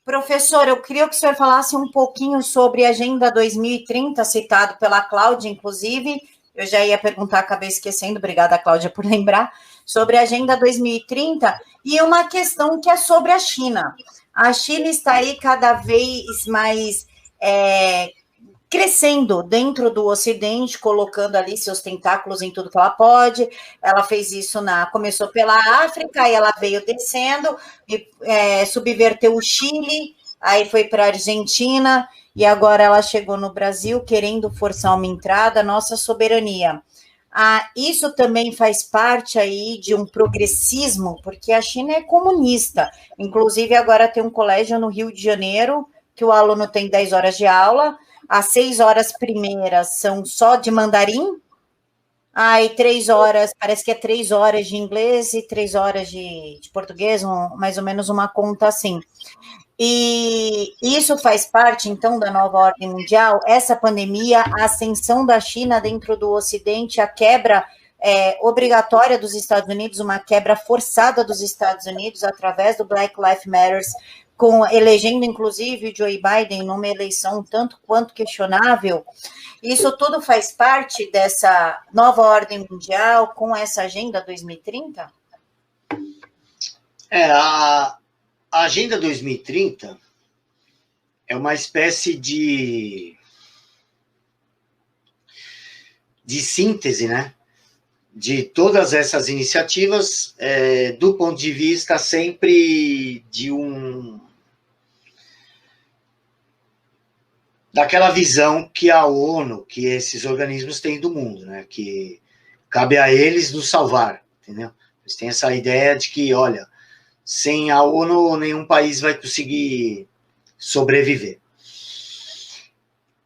Professor, eu queria que o senhor falasse um pouquinho sobre a Agenda 2030, citado pela Cláudia, inclusive. Eu já ia perguntar, acabei esquecendo, obrigada, Cláudia, por lembrar, sobre a Agenda 2030 e uma questão que é sobre a China. A China está aí cada vez mais crescendo dentro do Ocidente, colocando ali seus tentáculos em tudo que ela pode. Ela fez isso começou pela África, e ela veio descendo, subverteu o Chile, aí foi para a Argentina, e agora ela chegou no Brasil, querendo forçar uma entrada, nossa soberania. Isso também faz parte aí de um progressismo, porque a China é comunista. Inclusive, agora tem um colégio no Rio de Janeiro, que o aluno tem 10 horas de aula, as 6 horas primeiras são só de mandarim, aí 3 horas, parece que é 3 horas de inglês e 3 horas de português, mais ou menos uma conta assim. E isso faz parte, então, da nova ordem mundial, essa pandemia, a ascensão da China dentro do Ocidente, a quebra obrigatória dos Estados Unidos, uma quebra forçada dos Estados Unidos através do Black Lives Matter, elegendo, inclusive, o Joe Biden numa eleição tanto quanto questionável. Isso tudo faz parte dessa nova ordem mundial com essa Agenda 2030? A Agenda 2030 é uma espécie de síntese, né? De todas essas iniciativas, do ponto de vista sempre daquela visão que a ONU, que esses organismos têm do mundo, né? Que cabe a eles nos salvar, entendeu? Eles têm essa ideia de que, olha, sem a ONU nenhum país vai conseguir sobreviver.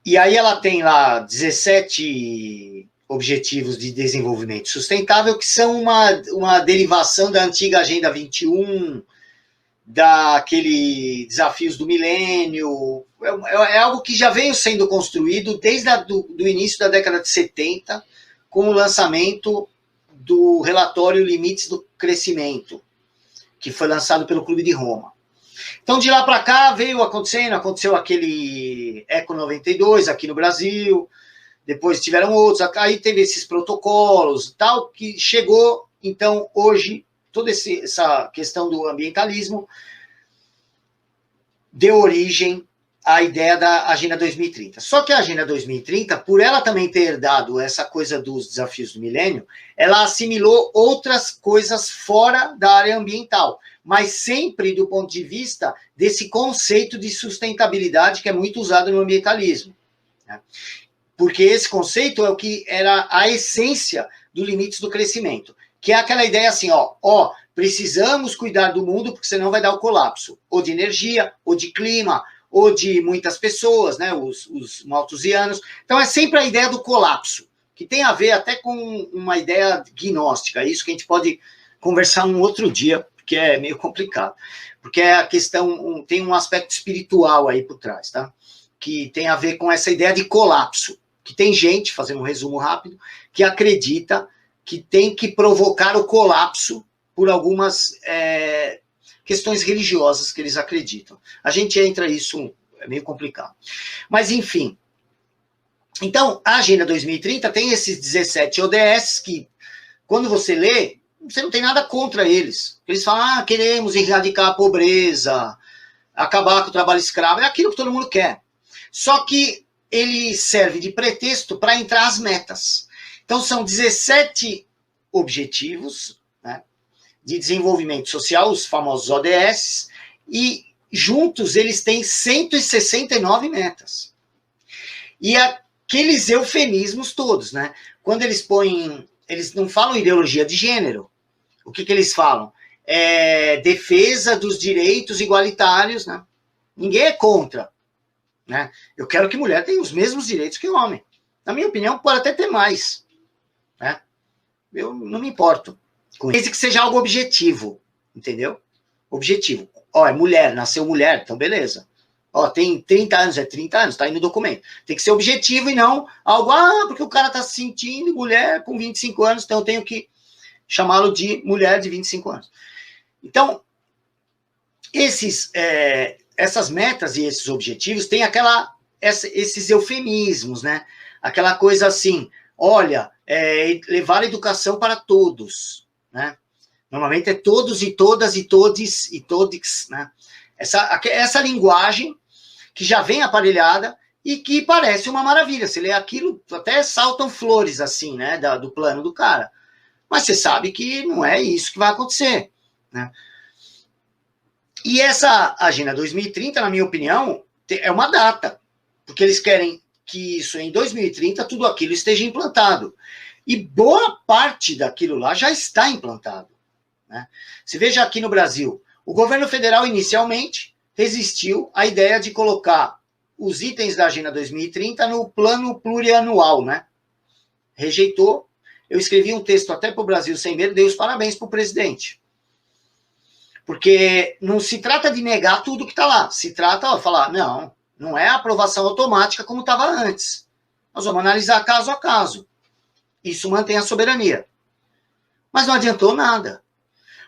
E aí ela tem lá 17 Objetivos de Desenvolvimento Sustentável, que são uma derivação da antiga Agenda 21, daquele Desafios do Milênio. É algo que já veio sendo construído desde do início da década de 70, com o lançamento do relatório Limites do Crescimento, que foi lançado pelo Clube de Roma. Então, de lá para cá, aconteceu aquele Eco 92 aqui no Brasil, depois tiveram outros, aí teve esses protocolos, tal, que chegou, então, hoje, toda essa questão do ambientalismo deu origem à ideia da Agenda 2030. Só que a Agenda 2030, por ela também ter dado essa coisa dos desafios do milênio, ela assimilou outras coisas fora da área ambiental, mas sempre do ponto de vista desse conceito de sustentabilidade que é muito usado no ambientalismo, né? Porque esse conceito é o que era a essência do Limites do Crescimento, que é aquela ideia assim, precisamos cuidar do mundo, porque senão vai dar o colapso, ou de energia, ou de clima, ou de muitas pessoas, né, os malthusianos. Então é sempre a ideia do colapso, que tem a ver até com uma ideia gnóstica, isso que a gente pode conversar um outro dia, porque é meio complicado, porque a questão tem um aspecto espiritual aí por trás, tá? Que tem a ver com essa ideia de colapso, que tem gente, fazendo um resumo rápido, que acredita que tem que provocar o colapso por algumas questões religiosas que eles acreditam. A gente entra isso, é meio complicado. Mas, enfim. Então, a Agenda 2030 tem esses 17 ODS que, quando você lê, você não tem nada contra eles. Eles falam, queremos erradicar a pobreza, acabar com o trabalho escravo, é aquilo que todo mundo quer. Só que ele serve de pretexto para entrar as metas. Então, são 17 objetivos, né, de desenvolvimento social, os famosos ODS, e juntos eles têm 169 metas. E aqueles eufemismos todos, né? Quando eles eles não falam ideologia de gênero. O que eles falam? Defesa dos direitos igualitários, né? Ninguém é contra, né? Eu quero que mulher tenha os mesmos direitos que homem. Na minha opinião, pode até ter mais, né? Eu não me importo com isso. Desde que seja algo objetivo, entendeu? Objetivo. É mulher, nasceu mulher, então beleza. Tem 30 anos, é 30 anos, tá aí no documento. Tem que ser objetivo e não algo, porque o cara tá se sentindo mulher com 25 anos, então eu tenho que chamá-lo de mulher de 25 anos. Então, essas metas e esses objetivos têm esses eufemismos, né? Aquela coisa assim, olha, levar a educação para todos, né? Normalmente é todos e todas e todes e todes, né? Essa linguagem que já vem aparelhada e que parece uma maravilha. Você lê aquilo, até saltam flores assim, né? Do plano do cara. Mas você sabe que não é isso que vai acontecer, né? E essa Agenda 2030, na minha opinião, é uma data, porque eles querem que isso, em 2030, tudo aquilo esteja implantado. E boa parte daquilo lá já está implantado, né? Se veja aqui no Brasil, o governo federal, inicialmente, resistiu à ideia de colocar os itens da Agenda 2030 no plano plurianual, né? Rejeitou. Eu escrevi um texto até para o Brasil Sem Medo, dei os parabéns para o presidente. Porque não se trata de negar tudo que está lá. Se trata de falar, não é aprovação automática como estava antes. Nós vamos analisar caso a caso. Isso mantém a soberania. Mas não adiantou nada.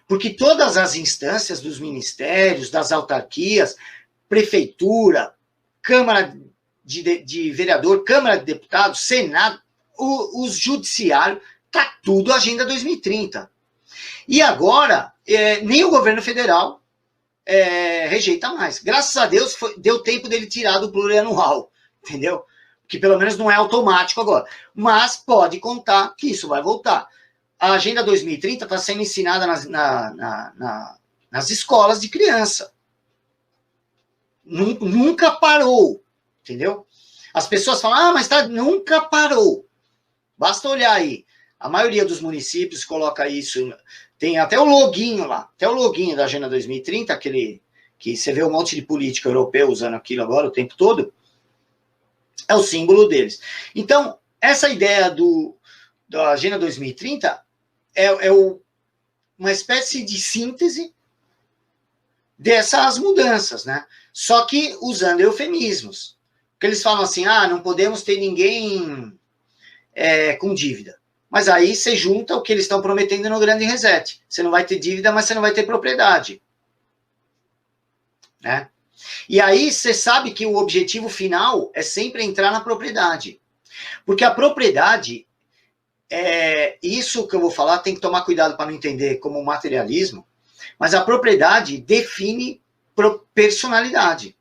Porque todas as instâncias dos ministérios, das autarquias, prefeitura, Câmara de Vereador, Câmara de Deputados, Senado, os judiciários, está tudo Agenda 2030. E agora, nem o governo federal rejeita mais. Graças a Deus, deu tempo dele tirar do plurianual, entendeu? Que pelo menos não é automático agora. Mas pode contar que isso vai voltar. A Agenda 2030 está sendo ensinada nas escolas de criança. Nunca parou, entendeu? As pessoas falam, mas nunca parou. Basta olhar aí. A maioria dos municípios coloca isso, tem até o loginho lá, até o loginho da Agenda 2030, aquele que você vê um monte de político europeu usando aquilo agora o tempo todo, é o símbolo deles. Então, essa ideia da Agenda 2030 uma espécie de síntese dessas mudanças, né? Só que usando eufemismos. Porque eles falam assim, não podemos ter ninguém com dívida. Mas aí você junta o que eles estão prometendo no Grande Reset. Você não vai ter dívida, mas você não vai ter propriedade. Né? E aí você sabe que o objetivo final é sempre entrar na propriedade. Porque a propriedade, isso que eu vou falar, tem que tomar cuidado para não entender como materialismo, mas a propriedade define personalidade.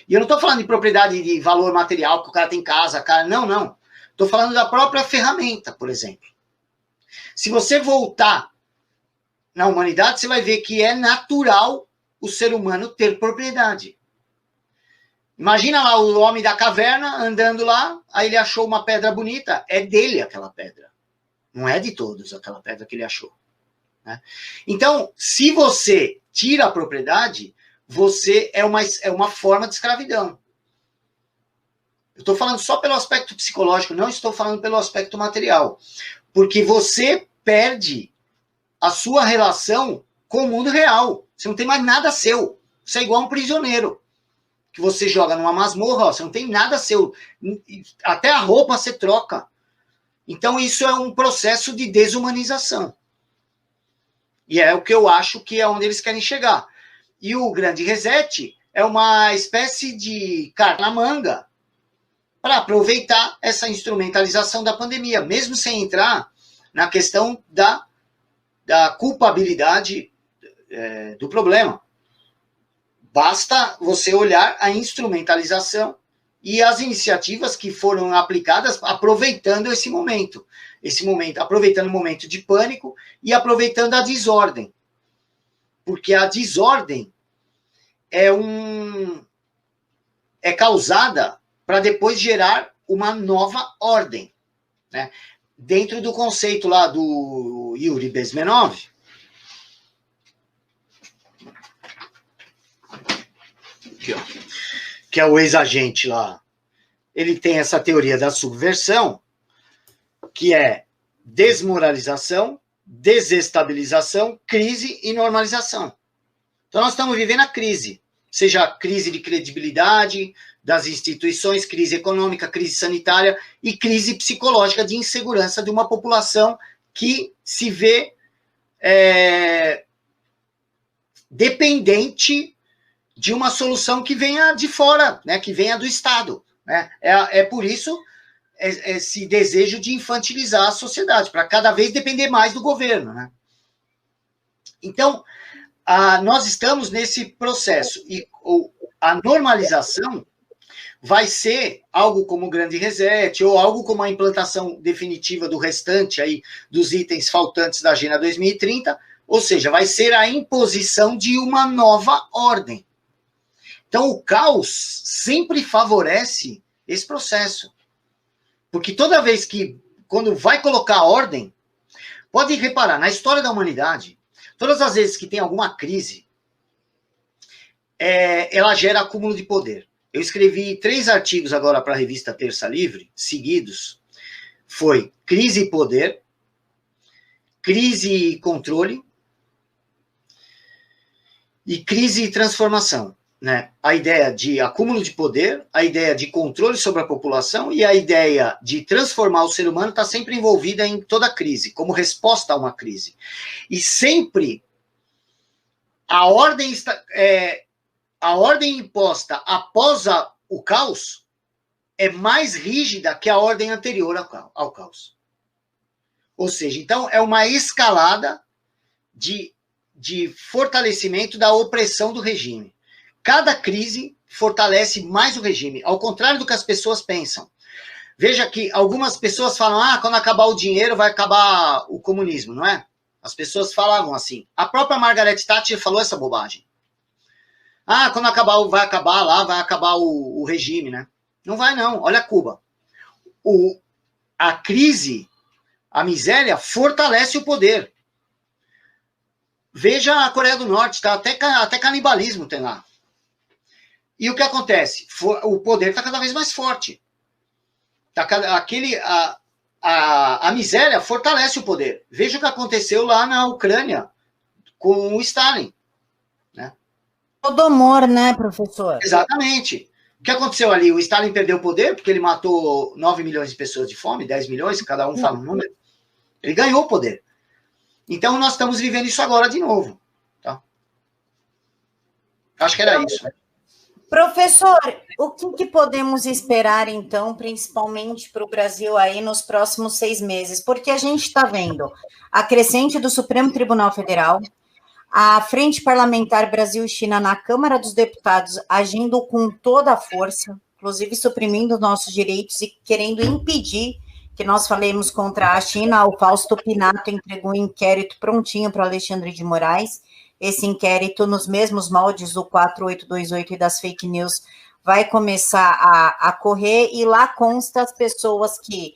E eu não estou falando de propriedade de valor material, que o cara tem casa, cara, não. Estou falando da própria ferramenta, por exemplo. Se você voltar na humanidade, você vai ver que é natural o ser humano ter propriedade. Imagina lá o homem da caverna andando lá, aí ele achou uma pedra bonita, é dele aquela pedra. Não é de todos aquela pedra que ele achou. Né? Então, se você tira a propriedade, você é uma forma de escravidão. Eu estou falando só pelo aspecto psicológico, não estou falando pelo aspecto material. Porque você perde a sua relação com o mundo real. Você não tem mais nada seu. Você é igual um prisioneiro. Que você joga numa masmorra, você não tem nada seu. Até a roupa você troca. Então isso é um processo de desumanização. E é o que eu acho que é onde eles querem chegar. E o Grande Reset é uma espécie de carta na manga para aproveitar essa instrumentalização da pandemia, mesmo sem entrar na questão da culpabilidade do problema. Basta você olhar a instrumentalização e as iniciativas que foram aplicadas aproveitando esse momento, aproveitando o momento de pânico e aproveitando a desordem. Porque a desordem é causada para depois gerar uma nova ordem, né? Dentro do conceito lá do Yuri Bezmenov, aqui, ó, que é o ex-agente lá, ele tem essa teoria da subversão, que é desmoralização, desestabilização, crise e normalização. Então nós estamos vivendo a crise, seja a crise de credibilidade das instituições, crise econômica, crise sanitária e crise psicológica de insegurança de uma população que se vê dependente de uma solução que venha de fora, né, que venha do Estado. Né? É por isso esse desejo de infantilizar a sociedade, para cada vez depender mais do governo. Né? Então, nós estamos nesse processo, e a normalização vai ser algo como o grande reset, ou algo como a implantação definitiva do restante aí dos itens faltantes da Agenda 2030, ou seja, vai ser a imposição de uma nova ordem. Então, o caos sempre favorece esse processo. Porque toda vez quando vai colocar ordem, pode reparar, na história da humanidade, todas as vezes que tem alguma crise, ela gera acúmulo de poder. Eu escrevi 3 artigos agora para a revista Terça Livre, seguidos. Foi crise e poder, crise e controle e crise e transformação. Né? A ideia de acúmulo de poder, a ideia de controle sobre a população e a ideia de transformar o ser humano está sempre envolvida em toda crise, como resposta a uma crise. E sempre a ordem imposta após o caos é mais rígida que a ordem anterior ao caos. Ou seja, então é uma escalada de fortalecimento da opressão do regime. Cada crise fortalece mais o regime, ao contrário do que as pessoas pensam. Veja que algumas pessoas falam, quando acabar o dinheiro vai acabar o comunismo, não é? As pessoas falavam assim. A própria Margaret Thatcher falou essa bobagem. Quando vai acabar o regime, né? Não vai não, olha Cuba. A crise, a miséria fortalece o poder. Veja a Coreia do Norte, tá? Até canibalismo tem lá. E o que acontece? O poder está cada vez mais forte. A miséria fortalece o poder. Veja o que aconteceu lá na Ucrânia com o Stalin. Né? Holodomor, né, professor? Exatamente. O que aconteceu ali? O Stalin perdeu o poder porque ele matou 9 milhões de pessoas de fome, 10 milhões, cada um fala um número. Ele ganhou o poder. Então, nós estamos vivendo isso agora de novo. Tá? Acho que era isso. Professor, o que podemos esperar, então, principalmente para o Brasil aí nos próximos 6 meses? Porque a gente está vendo a crescente do Supremo Tribunal Federal, a Frente Parlamentar Brasil-China na Câmara dos Deputados agindo com toda a força, inclusive suprimindo nossos direitos e querendo impedir que nós falemos contra a China. O Fausto Pinato entregou um inquérito prontinho para Alexandre de Moraes. Esse inquérito, nos mesmos moldes do 4828 e das fake news, vai começar a correr, e lá consta as pessoas que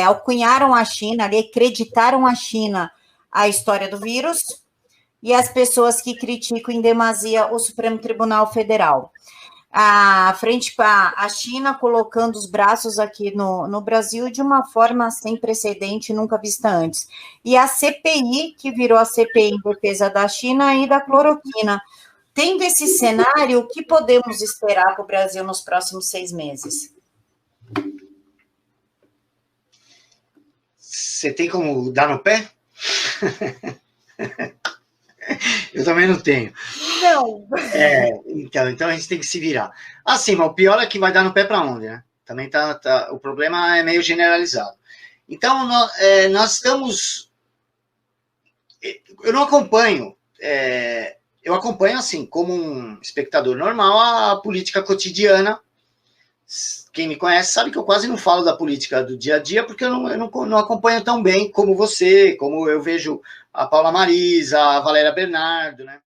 alcunharam a China, acreditaram a China a história do vírus, e as pessoas que criticam em demasia o Supremo Tribunal Federal. A China colocando os braços aqui no Brasil de uma forma sem precedente, nunca vista antes. E a CPI, que virou a CPI em defesa da China e da cloroquina. Tendo esse cenário, o que podemos esperar para o Brasil nos próximos 6 meses? Você tem como dar no pé? Eu também não tenho. Não. Então a gente tem que se virar. Assim, mas o pior é que vai dar no pé para onde, né? Também o problema é meio generalizado. Então, nós estamos... Eu não acompanho... eu acompanho, assim, como um espectador normal, a política cotidiana. Quem me conhece sabe que eu quase não falo da política do dia a dia, porque eu não acompanho tão bem como você, como eu vejo a Paula Marisa, a Valéria Bernardo, né?